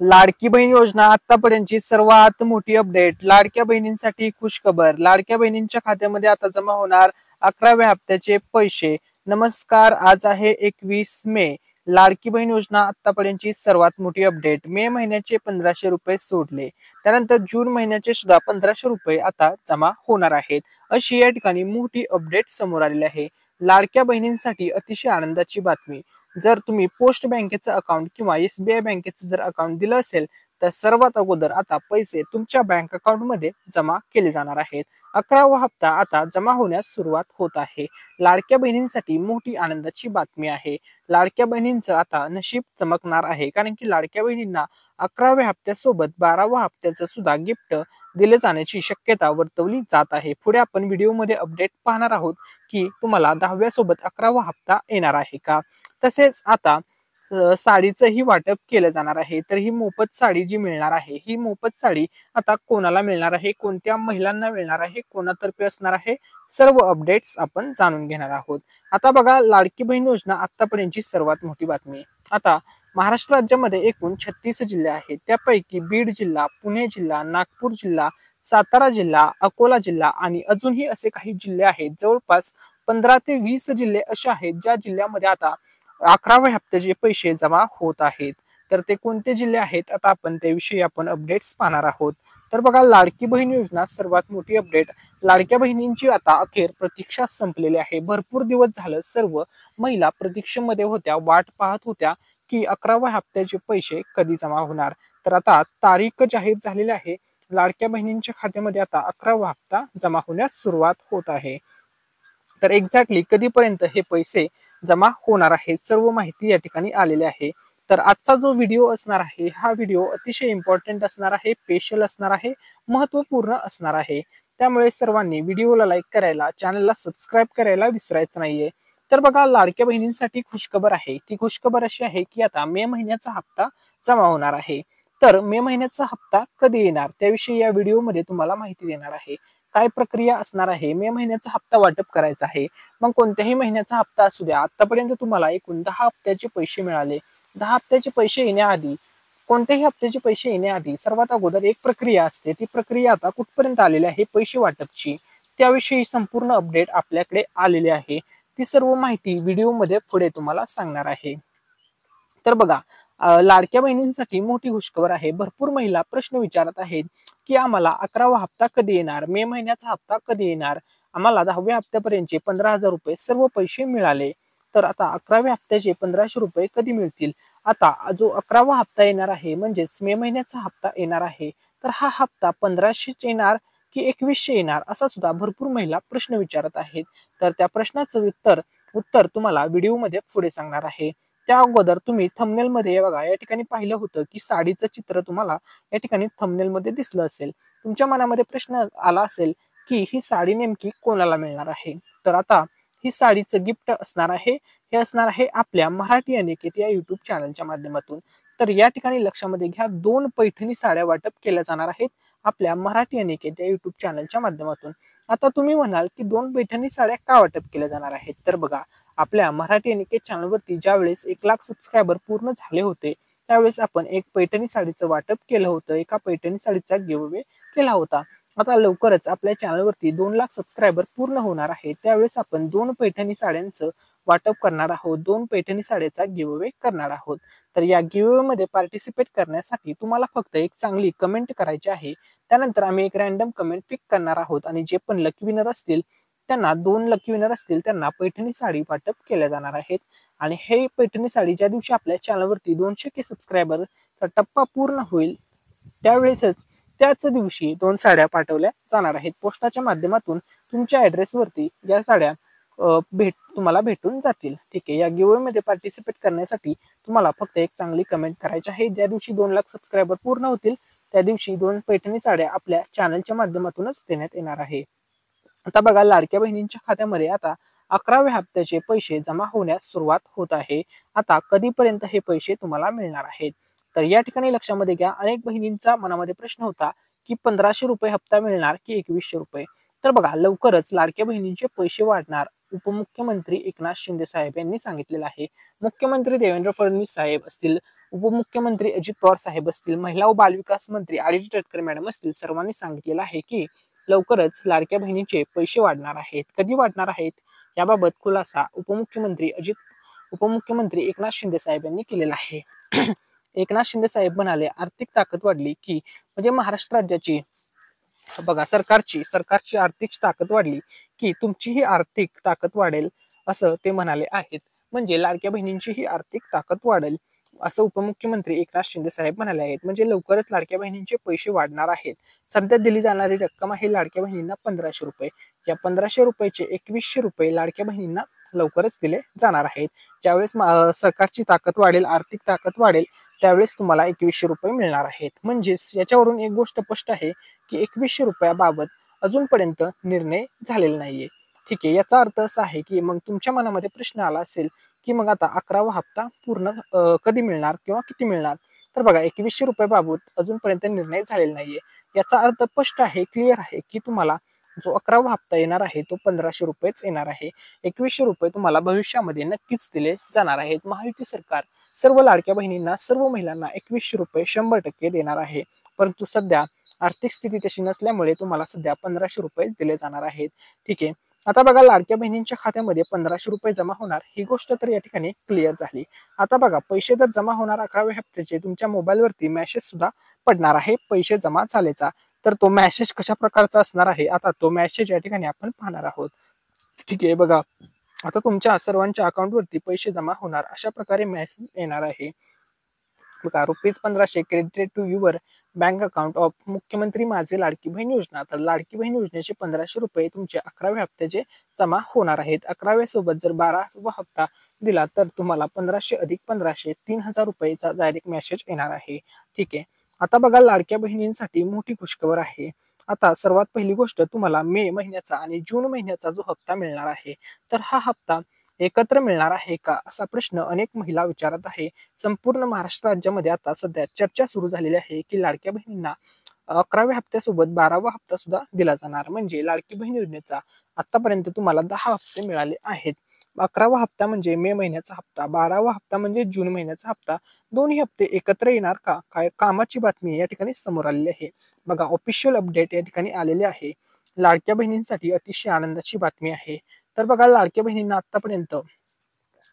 लाडकी बहीण योजना आतापर्यंतची सर्वात मोठी अपडेट। लाडक्या बहिणींसाठी खुशखबर, लाडक्या बहिणींच्या खात्यामध्ये आता जमा होणार 11व्या हप्त्याचे पैसे। नमस्कार, आज आहे 21 मे। लाडकी बहीण योजना आतापर्यंतची सर्वात मोठी अपडेट। मे महिन्याचे 1500 रुपये सोडले, त्यानंतर जून महिन्याचे सुद्धा 1500 रुपये आता जमा होणार आहेत, अशी या ठिकाणी मोठी अपडेट समोर आलेली आहे। लाडक्या बहिणींसाठी अतिशय आनंदाची बातमी। जर तुम्ही पोस्ट बँकेचं अकाउंट किंवा SBI बँकेचं जर अकाउंट दिलं असेल तर सर्वात अगोदर आता पैसे तुमच्या बँक अकाउंट मध्ये जमा केले जाणार आहेत। 11वा हप्ता आता जमा होण्यास सुरुवात होत आहे। लाडक्या बहिणींसाठी मोठी आनंदाची बातमी आहे। लाडक्या बहिणींचं आता नशीब चमकणार आहे, कारण की लाडक्या बहिणींना 11व्या हप्त्यासोबत 12व्या हप्त्याचं सुद्धा गिफ्ट दिले जाण्याची शक्यता वर्तवली जात आहे। पुढे आपण व्हिडिओमध्ये अपडेट पाहणार आहोत की तुम्हाला 10व्या सोबत 11वा हप्ता येणार आहे का। तसेच आता साडीचंही वाटप केलं जाणार आहे। तर ही मोफत साडी जी मिळणार आहे, ही मोफत साडी आता कोणाला मिळणार आहे, कोणत्या महिलांना मिळणार आहे, कोणातर्फे असणार आहे, सर्व अपडेट्स आपण जाणून घेणार आहोत। आता बघा, लाडकी बहीण योजना आतापर्यंतची सर्वात मोठी बातमी। आता महाराष्ट्र राज्यामध्ये एकूण 36 जिल्हे आहेत, त्यापैकी बीड जिल्हा, पुणे जिल्हा, नागपूर जिल्हा, सातारा जिल्हा, अकोला जिल्हा आणि अजूनही असे काही जिल्हे आहेत। जवळपास 15 ते 20 जिल्हे असे आहेत ज्या जिल्ह्यामध्ये आता 11व्या हप्त्याचे पैसे जमा होत आहेत। तर ते कोणते जिल्हे आहेत, आता आपण त्याविषयी आपण अपडेट्स पाहणार आहोत। तर बघा, लाडकी बहीण योजना सर्वात मोठी अपडेट। लाडक्या बहिणींची आता अखेर प्रतीक्षा संपलेली आहे। भरपूर दिवस झालं सर्व महिला प्रतीक्षेमध्ये होत्या, वाट पाहत होत्या की 11व्या हप्त्याचे पैसे कधी जमा होणार। तर आता तारीख जाहीर झालेली आहे। लाडक्या बहिणींच्या खात्यामध्ये आता 11वा हप्ता जमा होण्यास सुरुवात होत आहे। तर एक्झॅक्टली कधीपर्यंत हे पैसे जमा होणार आहे, सर्व माहिती या ठिकाणी आलेली आहे। तर आजचा जो व्हिडिओ असणार आहे, हा व्हिडिओ अतिशय इम्पॉर्टंट असणार आहे, स्पेशल असणार आहे, महत्वपूर्ण असणार आहे। त्यामुळे सर्वांनी व्हिडिओला लाईक करायला, चॅनलला सबस्क्राईब करायला विसरायचं नाहीये। तर बघा, लाडक्या बहिणींसाठी खुशखबर आहे। ती खुशखबर अशी आहे की आता मे महिन्याचा हप्ता जमा होणार आहे। तर मे महिन्याचा हप्ता कधी येणार त्याविषयी या व्हिडिओमध्ये तुम्हाला माहिती देणार आहे। काय प्रक्रिया असणार आहे, मे महिन्याचा हप्ता वाटप करायचा आहे, मग कोणत्याही महिन्याचा हप्ता असू द्या। आतापर्यंत तुम्हाला एकूण 10 हप्त्याचे पैसे मिळाले। 10 हप्त्याचे पैसे येण्याआधी, कोणत्याही हप्त्याचे पैसे येण्याआधी सर्वात अगोदर एक प्रक्रिया असते। ती प्रक्रिया आता कुठपर्यंत आलेली आहे पैसे वाटपची, त्याविषयी संपूर्ण अपडेट आपल्याकडे आलेली आहे। ती सर्व माहिती व्हिडिओमध्ये पुढे तुम्हाला सांगणार आहे। तर बघा, लाडक्या बहिणींसाठी मोठी खुशखबर आहे। भरपूर महिला प्रश्न विचारत आहेत की आम्हाला 11वा हप्ता कधी येणार, मे महिन्याचा हप्ता कधी येणार, आम्हाला 10व्या हप्त्यापर्यंतचे 15,000 रुपये सर्व पैसे मिळाले, तर आता 11व्या हप्त्याचे 1500 रुपये कधी मिळतील। आता जो 11वा हप्ता येणार आहे, म्हणजेच मे महिन्याचा हप्ता येणार आहे, तर हा हप्ता 1500 येणार की 2100 येणार, असा सुद्धा भरपूर महिला प्रश्न विचारत आहेत। तर त्या प्रश्नाचं उत्तर तुम्हाला व्हिडिओमध्ये पुढे सांगणार आहे। त्या अगोदर तुम्ही थंबनेल मध्ये बघा, या ठिकाणी पाहिलं होतं की साडीचं चित्र तुम्हाला या ठिकाणी थंबनेल मध्ये दिसलं असेल। तुमच्या मनामध्ये प्रश्न आला असेल की ही साडी नेमकी कोणाला मिळणार आहे। तर आता ही साडीचं गिफ्ट असणार आहे, हे असणार आहे आपल्या मराठी अनिकेत या युट्यूब चॅनलच्या माध्यमातून। तर या ठिकाणी लक्षामध्ये घ्या, 2 पैठणी साड्या वाटप केल्या जाणार आहेत आपल्या मराठी अनिकेत या युट्यूब चॅनलच्या माध्यमातून। आता तुम्ही म्हणाल की 2 पैठणी साड्या का वाटप केल्या जाणार आहेत, तर बघा, आपल्या मराठी अनिकेत चॅनलवरती ज्यावेळेस 1 लाख सबस्क्रायबर पूर्ण झाले होते, त्यावेळेस आपण एक पैठणी साडीचं वाटप केलं होतं, एका पैठणी साडीचा गिव्हअवे केला होता। आता लवकरच आपल्या चॅनलवरती 2 लाख सबस्क्रायबर पूर्ण होणार आहे, त्यावेळेस आपण 2 पैठणी साड्यांचं वाटप करणार आहोत, 2 पैठणी साड्याचा गिव्हअवे करणार आहोत। तर या गिव्हअवे मध्ये पार्टिसिपेट करण्यासाठी तुम्हाला फक्त एक चांगली कमेंट करायची आहे। त्यानंतर आम्ही एक रॅन्डम कमेंट पिक करणार आहोत आणि जे पण लकी विनर असतील त्यांना, 2 लकी विनर असतील त्यांना पैठणी साडी वाटप केल्या जाणार आहेत। आणि हे पैठणी साडी ज्या दिवशी आपल्या चॅनलवरती 200K सबस्क्रायबरचा टप्पा पूर्ण होईल, त्यावेळेसच त्याच दिवशी 2 साड्या पाठवल्या जाणार आहेत पोस्टाच्या माध्यमातून। तुमच्या ऍड्रेसवरती या साड्या तुम्हाला भेटून जातील। ठीक आहे, या गिव्हअवे मध्ये पार्टिसिपेट करण्यासाठी तुम्हाला फक्त एक चांगली कमेंट करायची आहे। ज्या दिवशी 2 लाख सबस्क्रायबर पूर्ण होतील त्या दिवशी 2 पैठणी साड्या आपल्या चॅनलच्या माध्यमातूनच देण्यात येणार आहे। आता बघा, लाडक्या बहिणींच्या खात्यामध्ये आता 11व्या हप्त्याचे पैसे जमा होण्यास सुरुवात होत आहे। आता कधीपर्यंत हे पैसे तुम्हाला मिळणार आहेत, तर या ठिकाणी लक्षामध्ये घ्या, अनेक बहिणींचा मनामध्ये प्रश्न होता की 1500 रुपये हप्ता मिळणार की 2100 रुपये। तर बघा, लवकरच लाडक्या बहिणींचे पैसे वाढणार, उपमुख्यमंत्री एकनाथ शिंदे साहेब यांनी सांगितलेलं आहे। मुख्यमंत्री देवेंद्र फडणवीस साहेब असतील, उपमुख्यमंत्री अजित पवार साहेब असतील, महिला व बालविकास मंत्री आदिती तटकरे मॅडम असतील, सर्वांनी सांगितलेलं आहे की लवकरच लाडक्या बहिणीचे पैसे वाढणार आहेत. कधी वाढणार आहेत याबाबत खुलासा उपमुख्यमंत्री एकनाथ शिंदे साहेब यांनी केलेला आहे. एकनाथ शिंदे साहेब म्हणाले, आर्थिक ताकद वाढली की म्हणजे महाराष्ट्र राज्याची बघा सरकारची आर्थिक ताकद वाढली की तुमची ही आर्थिक ताकद वाढेल असं ते म्हणाले आहेत. म्हणजे लाडक्या बहिणींची ही आर्थिक ताकद वाढेल असं उपमुख्यमंत्री एकनाथ शिंदे साहेब म्हणाले आहेत. म्हणजे लवकरच लाडक्या बहिणींचे पैसे वाढणार आहेत. सध्या दिली जाणारी रक्कम आहे लाडक्या बहिणींना 1500 रुपये. या 1500 रुपयाचे 2100 रुपये लाडक्या बहिणींना लवकरच दिले जाणार आहेत. ज्यावेळेस सरकारची ताकद वाढेल, आर्थिक ताकद वाढेल, त्यावेळेस तुम्हाला 2100 रुपये मिळणार आहेत. म्हणजेच याच्यावरून एक गोष्ट स्पष्ट आहे की 2100 रुपयाबाबत अजूनपर्यंत निर्णय झालेला नाहीये. ठीक आहे, याचा अर्थ असा आहे की मग तुमच्या मनामध्ये प्रश्न आला असेल की मग आता 11वा हप्ता पूर्ण कधी मिळणार किंवा किती मिळणार. तर बघा 2100 रुपयाबाबत अजूनपर्यंत निर्णय झालेला नाहीये. याचा अर्थ स्पष्ट आहे, क्लिअर आहे की तुम्हाला जो 11वा हप्ता येणार आहे तो 1500 रुपयेच येणार आहे. 2100 रुपये तुम्हाला भविष्यामध्ये नक्कीच दिले जाणार आहेत. महायुती सरकार सर्व लाडक्या बहिणींना, सर्व महिलांना 2100 रुपये 100% देणार आहे. परंतु सध्या आर्थिक स्थिती तशी नसल्यामुळे तुम्हाला सध्या 1500 रुपये दिले जाणार आहेत. ठीक आहे, आता बघा लाडक्या बहिणींच्या खात्यामध्ये 1500 रुपये जमा होणार ही गोष्ट तर या ठिकाणी क्लिअर झाली. आता बघा पैसे तर जमा होणार 11व्या हप्त्याचे तुमच्या मोबाईलवरती मेसेज सुद्धा पडणार आहे पैसे जमा झाल्याचा. तर तो मेसेज कशा प्रकारचा असणार आहे, आता तो मेसेज या ठिकाणी आपण पाहणार आहोत. ठीक आहे, बघा आता तुमच्या सर्वांच्या अकाउंटवरती पैसे जमा होणार अशा प्रकारे मेसेज येणार आहे. बघा ₹1500 credited to your bank account of मुख्यमंत्री माझे लाडकी बहीण योजना. तर लाडकी बहीण योजनेचे 1500 रुपये तुमचे 11व्या हप्त्याचे जमा होणार आहेत. 11व्या सोबत जर 12वा हप्ता दिला तर तुम्हाला 1500 अधिक 1500 3000 रुपयेचा डायरेक्ट मेसेज येणार आहे. ठीक आहे, आता बघा लाडक्या बहिणींसाठी मोठी खुशखबर आहे. आता सर्वात पहिली गोष्ट तुम्हाला मे महिन्याचा आणि जून महिन्याचा जो हप्ता मिळणार आहे तर हा हप्ता एकत्र मिळणार आहे का असा प्रश्न अनेक महिला विचारत आहे. संपूर्ण महाराष्ट्र राज्यामध्ये आता सध्या चर्चा सुरू झालेली आहे की लाडक्या बहिणींना 11व्या हप्त्यासोबत 12वा हप्ता सुद्धा दिला जाणार. म्हणजे लाडकी बहीण योजनेचा आतापर्यंत तुम्हाला 10 हप्ते मिळाले आहेत. 11वा हप्ता म्हणजे मे महिन्याचा हप्ता, 12वा हप्ता म्हणजे जून महिन्याचा हप्ता. दोन्ही हप्ते एकत्र येणार का, काय कामाची बातमी या ठिकाणी समोर आलेली आहे. बघा ऑफिशियल अपडेट या ठिकाणी आलेले आहे. लाडक्या बहिणींसाठी अतिशय आनंदाची बातमी आहे. तर बघा लाडक्या बहिणींना आतापर्यंत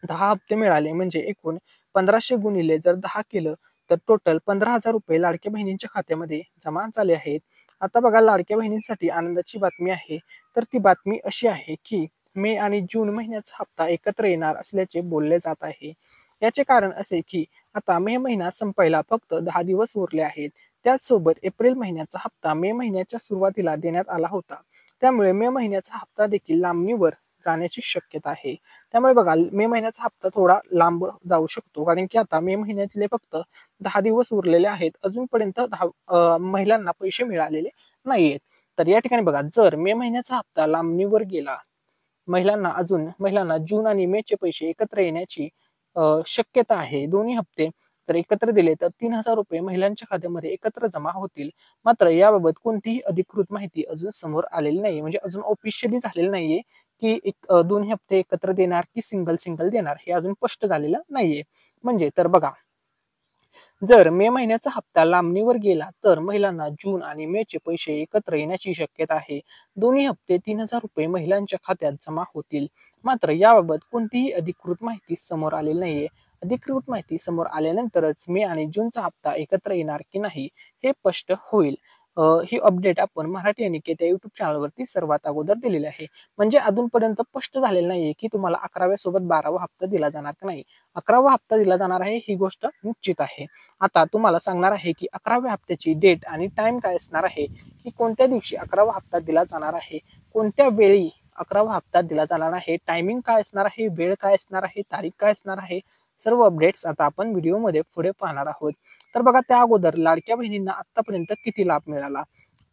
10 हप्ते मिळाले म्हणजे एकूण 1500 गुणिले जर 10 केलं तर टोटल 15,000 रुपये लाडक्या बहिणींच्या खात्यामध्ये जमा झाले आहेत. आता बघा लाडक्या बहिणींसाठी आनंदाची बातमी आहे. तर ती बातमी अशी आहे की मे आणि जून महिन्याचा हप्ता एकत्र येणार असल्याचे बोलले जात आहे. याचे कारण असे की आता मे महिना संपायला फक्त 10 दिवस उरले आहेत. त्याचसोबत एप्रिल महिन्याचा हप्ता मे महिन्याच्या सुरुवातीला देण्यात आला होता. त्यामुळे मे महिन्याचा हप्ता देखील लांबणीवर जाण्याची शक्यता आहे. त्यामुळे बघा मे महिन्याचा हप्ता थोडा लांब जाऊ शकतो, कारण की आता मे महिन्यातले फक्त 10 दिवस उरलेले आहेत. अजूनपर्यंत महिलांना पैसे मिळालेले नाहीयेत. तर या ठिकाणी बघा जर मे महिन्याचा हप्ता लांबणीवर गेला, महिलांना जून आणि मे चे पैसे एकत्र येण्याची शक्यता आहे. दोन्ही हप्ते जर एकत्र दिले तर 3000 रुपये महिलांच्या खात्यामध्ये एकत्र जमा होतील. मात्र याबाबत कोणतीही अधिकृत माहिती अजून समोर आलेली नाही. म्हणजे अजून ऑफिशियली झालेलं नाहीये की दोन्ही हप्ते एकत्र देणार की सिंगल देणार हे अजून स्पष्ट झालेलं नाहीये. म्हणजे तर बघा जर मे महिन्याचा हप्ता लांबणीवर गेला तर महिलांना जून आणि मे चे पैसे एकत्र येण्याची शक्यता आहे. दोन्ही हप्ते 3000 रुपये महिलांच्या खात्यात जमा होतील. मात्र याबाबत कोणतीही अधिकृत माहिती समोर आलेली नाहीये. अधिकृत माहिती समोर आल्यानंतरच मे आणि जूनचा हप्ता एकत्र येणार की नाही हे स्पष्ट होईल. ही अपडेट आपण मराठी अनिकेत या युट्यूब चॅनलवरती सर्वात अगोदर दिलेली आहे. म्हणजे अजूनपर्यंत स्पष्ट झालेलं नाहीये की तुम्हाला 11व्या सोबत 12वा हप्ता दिला जाणार की नाही. 11वा हप्ता दिला जाणार आहे ही गोष्ट निश्चित आहे. आता तुम्हाला सांगणार आहे की 11व्या हप्त्याची डेट आणि टाइम काय असणार आहे, की कोणत्या दिवशी 11वा हप्ता दिला जाणार आहे, कोणत्या वेळी 11वा हप्ता दिला जाणार आहे, टायमिंग काय असणार आहे, वेळ काय असणार आहे, तारीख काय असणार आहे, सर्व अपडेट्स आता आपण व्हिडिओमध्ये पुढे पाहणार आहोत. तर बघा त्या अगोदर लाडक्या बहिणींना आतापर्यंत किती लाभ मिळाला.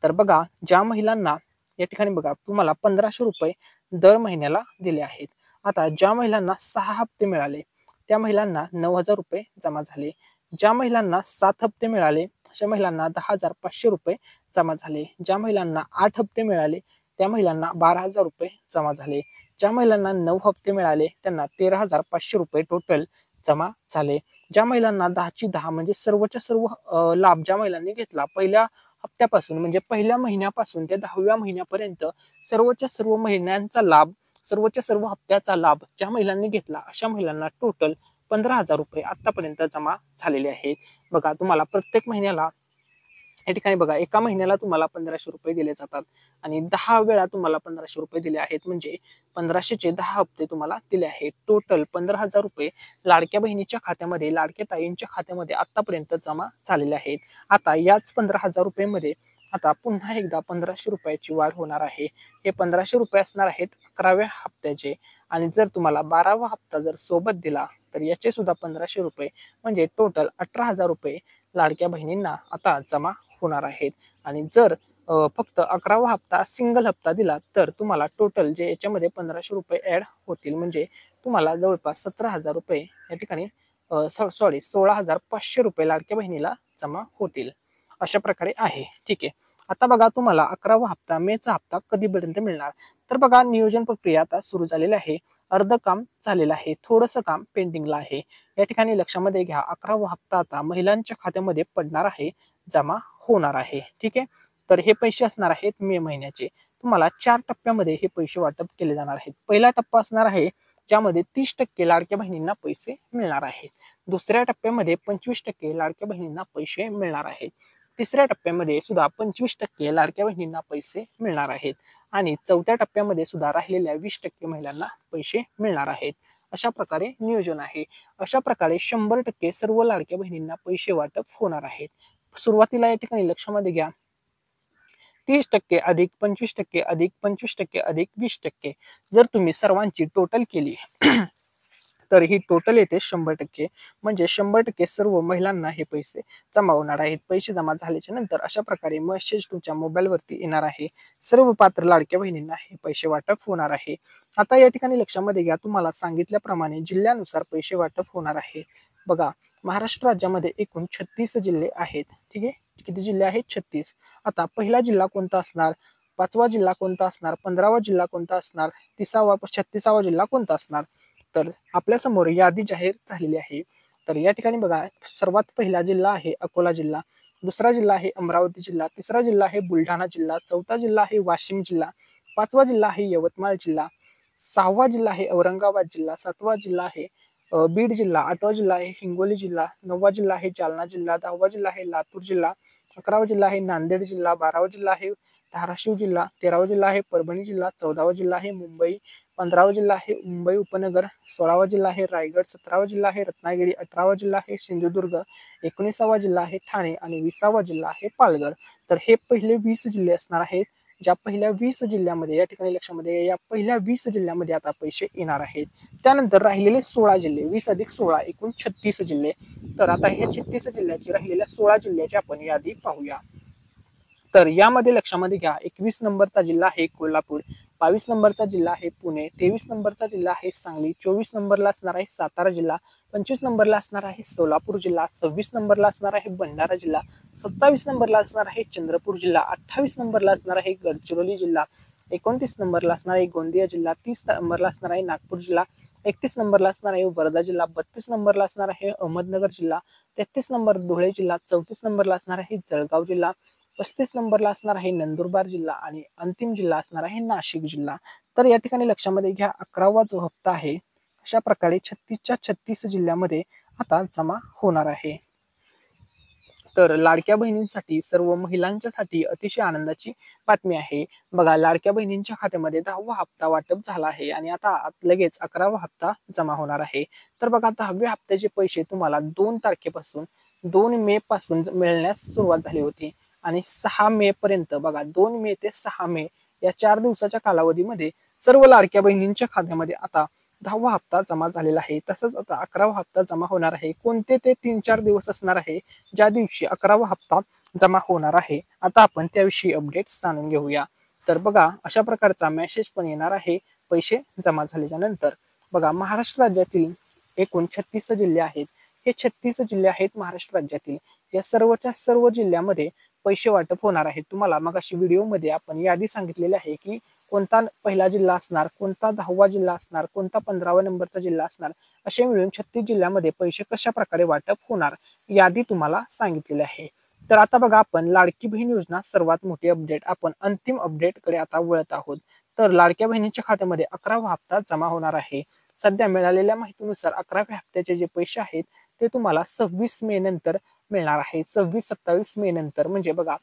तर बघा ज्या महिलांना या ठिकाणी बघा तुम्हाला 1500 रुपये दर महिन्याला दिले आहेत. आता ज्या महिलांना 6 हप्ते मिळाले त्या महिलांना 9000 रुपये जमा झाले. ज्या महिलांना 7 हप्ते मिळाले अशा महिलांना 10,500 रुपये जमा झाले. ज्या महिलांना 8 हप्ते मिळाले त्या महिलांना 12,000 रुपये जमा झाले. ज्या महिलांना 9 हप्ते मिळाले त्यांना 13,500 रुपये टोटल जमा झाले. ज्या महिलांना 10ची 10 म्हणजे सर्वच्या सर्व लाभ ज्या महिलांनी घेतला पहिल्या हप्त्यापासून म्हणजे पहिल्या महिन्यापासून ते 10व्या महिन्यापर्यंत सर्वच्या सर्व महिन्यांचा लाभ सर्वच्या सर्व हप्त्याचा लाभ ज्या महिलांनी घेतला अशा महिलांना टोटल 15,000 रुपये आतापर्यंत जमा झालेले आहेत. बघा तुम्हाला प्रत्येक महिन्याला या ठिकाणी बघा एका महिन्याला तुम्हाला 1500 रुपये दिले जातात आणि 10 वेळा तुम्हाला 1500 रुपये दिले आहेत म्हणजे 1500चे 10 हप्ते तुम्हाला दिले आहेत. टोटल 15,000 रुपये लाडक्या बहिणीच्या खात्यामध्ये लाडक्या ताईंच्या खात्यामध्ये आतापर्यंत जमा झालेले आहेत. आता याच 15,000 रुपये मध्ये आता पुन्हा एकदा 1500 रुपयाची वाढ होणार आहे. हे 1500 रुपये असणार आहेत 11व्या हप्त्याचे आणि जर तुम्हाला 12वा हप्ता जर सोबत दिला तर याचे सुद्धा 1500 रुपये म्हणजे टोटल 18,000 रुपये लाडक्या बहिणींना आता जमा होणार आहेत. आणि जर फक्त 11वा हप्ता सिंगल हप्ता दिला तर तुम्हाला टोटल जे याच्यामध्ये 1500 रुपये ऍड होतील म्हणजे तुम्हाला जवळपास 17,000 रुपये या ठिकाणी 16,500 रुपये लाडक्या बहिणीला जमा होतील. अशा प्रकारे आहे. ठीक आहे. आता बघा तुम्हाला 11वा हप्ता मेचा हप्ता कधीपर्यंत मिळणार तर बघा नियोजन प्रक्रिया आता सुरू झालेली आहे. अर्ध काम झालेलं आहे, थोडंसं काम पेंडिंगला आहे. या ठिकाणी लक्षामध्ये घ्या 11वा हप्ता आता महिलांच्या खात्यामध्ये पडणार आहे, जमा होणार आहे. ठीक आहे. तर हे पैसे असणार आहेत मे महिन्याचे. तुम्हाला 4 टप्प्यामध्ये हे पैसे वाटप केले जाणार आहेत. पहिला टप्पा असणार आहे ज्यामध्ये 30% लाडक्या बहिणींना पैसे मिळणार आहेत. दुसऱ्या टप्प्यामध्ये 25% लाडक्या बहिणींना पैसे मिळणार आहेत. तिसऱ्या टप्प्यामध्ये सुद्धा 25% लाडक्या बहिणींना पैसे मिळणार आहेत आणि चौथ्या टप्प्यामध्ये सुद्धा राहिलेल्या 20% महिलांना पैसे मिळणार आहेत. अशा प्रकारे नियोजन आहे. अशा प्रकारे 100% सर्व लाडक्या बहिणींना पैसे वाटप होणार आहेत. सुरुवातीला या ठिकाणी लक्षामध्ये घ्या 30% अधिक 25% अधिक 25% अधिक 20%. जर तुम्ही सर्वांची टोटल केली तर ही टोटल येते 100% म्हणजे 100% सर्व महिलांना हे पैसे जमा होणार आहेत. पैसे जमा झाल्याच्या नंतर अशा प्रकारे मेसेज तुमच्या मोबाईलवरती येणार आहे. सर्व पात्र लाडक्या बहिणींना हे पैसे वाटप होणार आहे. आता या ठिकाणी लक्षामध्ये घ्या तुम्हाला सांगितल्याप्रमाणे जिल्ह्यानुसार पैसे वाटप होणार आहे. बघा महाराष्ट्र राज्यामध्ये एकूण 36 जिल्हे आहेत. ठीक आहे. किती जिल्हे आहेत? 36. आता पहिला जिल्हा कोणता असणार, 5वा जिल्हा कोणता असणार, 15वा जिल्हा कोणता असणार, 30वा 36वा जिल्हा कोणता असणार तर आपल्या समोर यादी जाहीर झालेली आहे. तर या ठिकाणी बघा सर्वात पहिला जिल्हा आहे अकोला जिल्हा, दुसरा जिल्हा आहे अमरावती जिल्हा, तिसरा जिल्हा आहे बुलढाणा जिल्हा, चौथा जिल्हा आहे वाशिम जिल्हा, 5वा जिल्हा आहे यवतमाळ जिल्हा, 6वा जिल्हा आहे औरंगाबाद जिल्हा, 7वा जिल्हा आहे बीड जिल्हा, 8वा जिल्हा आहे हिंगोली जिल्हा, 9वा जिल्हा आहे जालना जिल्हा, 10वा जिल्हा आहे लातूर जिल्हा, 11वा जिल्हा आहे नांदेड जिल्हा, 12वा जिल्हा आहे धाराशिव जिल्हा, 13वा जिल्हा आहे परभणी जिल्हा, 14वा जिल्हा आहे मुंबई, 15वा जिल्हा आहे मुंबई उपनगर, 16वा जिल्हा आहे रायगड, 17वा जिल्हा आहे रत्नागिरी, 18वा जिल्हा आहे सिंधुदुर्ग, 19वा जिल्हा आहे ठाणे आणि 20वा जिल्हा आहे पालघर. तर हे पहिले 20 जिल्हे असणार आहेत. ज्या पहिल्या 20 जिल्ह्यामध्ये या ठिकाणी लक्षामध्ये या पहिल्या 20 जिल्ह्यामध्ये आता पैसे येणार आहेत. त्यानंतर राहिलेले 16 जिल्हे 20 अधिक 16 एकूण 36 जिल्हे. तर आता हे 36 जिल्ह्याची राहिलेल्या 16 जिल्ह्याची आपण यादी पाहूया. तर यामध्ये लक्षामध्ये घ्या 21 नंबरचा जिल्हा आहे कोल्हापूर, 22 नंबरचा जिल्हा आहे पुणे, 23 नंबरचा जिल्हा आहे सांगली, 24 नंबरला असणार आहे सातारा जिल्हा, 25 नंबरला असणार आहे सोलापूर जिल्हा, 26 नंबरला असणार आहे भंडारा जिल्हा, 27 नंबरला असणार आहे चंद्रपूर जिल्हा, 28 नंबरला असणार आहे गडचिरोली जिल्हा, 29 नंबरला असणार आहे गोंदिया जिल्हा, 30 नंबरला असणार आहे नागपूर जिल्हा, 31 नंबरला असणार आहे वर्धा जिल्हा, 32 नंबरला असणार आहे अहमदनगर जिल्हा, 33 नंबर धुळे जिल्हा, 34 नंबरला असणार आहे जळगाव जिल्हा, 35 नंबरला असणार आहे नंदुरबार जिल्हा आणि अंतिम जिल्हा असणार आहे नाशिक जिल्हा. तर या ठिकाणी लक्षामध्ये घ्या 11वा जो हप्ता आहे अशा प्रकारे 36च्या 36 जिल्ह्यामध्ये आता जमा होणार आहे. तर लाडक्या बहिणींसाठी सर्व महिलांच्यासाठी अतिशय आनंदाची बातमी आहे. बघा लाडक्या बहिणींच्या खात्यामध्ये 10वा हप्ता वाटप झाला आहे आणि आता लगेच 11वा हप्ता जमा होणार आहे. तर बघा 10व्या हप्त्याचे पैसे तुम्हाला 2 तारखेपासून 2 मे पासून मिळण्यास सुरुवात झाली होती आणि 6 मे पर्यंत बघा 2 मे ते 6 मे या 4 दिवसाच्या कालावधीमध्ये सर्व लाडक्या बहिणींच्या खात्यामध्ये आता 10वा हप्ता जमा झालेला आहे. तसंच आता 11वा हप्ता जमा होणार आहे. कोणते ते 3-4 दिवस असणार आहे ज्या दिवशी 11वा हप्ता जमा होणार आहे. आता आपण त्याविषयी अपडेट्स जाणून घेऊया. तर बघा अशा प्रकारचा मेसेज पण येणार आहे पैसे जमा झाल्याच्या नंतर. बघा महाराष्ट्र राज्यातील एकूण 36 जिल्हे आहेत. हे 36 जिल्हे आहेत महाराष्ट्र राज्यातील. या सर्वच्या सर्व जिल्ह्यामध्ये पैसे वाटप होणार आहेत. तुम्हाला मगाशी व्हिडिओमध्ये आपण यादी सांगितलेली आहे की कोणता पहिला जिल्हा असणार, कोणता 10वा जिल्हा असणार, कोणता 15व्या नंबरचा जिल्हा असणार, असे मिळून 36 जिल्ह्यामध्ये पैसे कशा प्रकारे वाटप होणार यादी तुम्हाला सांगितलेली आहे. तर आता बघा, आपण लाडकी बहीण योजना सर्वात मोठी अपडेट, आपण अंतिम अपडेट कडे आता वळत आहोत. तर लाडक्या बहिणीच्या खात्यामध्ये 11वा हप्ता जमा होणार आहे. सध्या मिळालेल्या माहितीनुसार 11व्या हप्त्याचे जे पैसे आहेत ते तुम्हाला 26 मे नंतर मिळणार आहे. 26-27 मे नंतर, म्हणजे बघा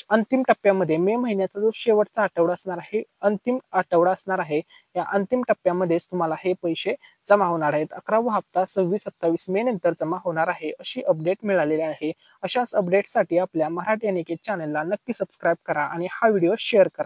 अंतिम टप्प्यामध्ये मे महिन्याचा जो शेवटचा आठवडा असणार आहे, अंतिम आठवडा असणार आहे, या अंतिम टप्प्यामध्येच तुम्हाला हे पैसे जमा होणार आहेत. 11वा हप्ता 26-27 मे नंतर जमा होणार आहे, अशी अपडेट मिळालेली आहे. अशाच अपडेटसाठी आपल्या मराठी अनिकेत चॅनलला नक्की सबस्क्राईब करा आणि हा व्हिडिओ शेअर करा.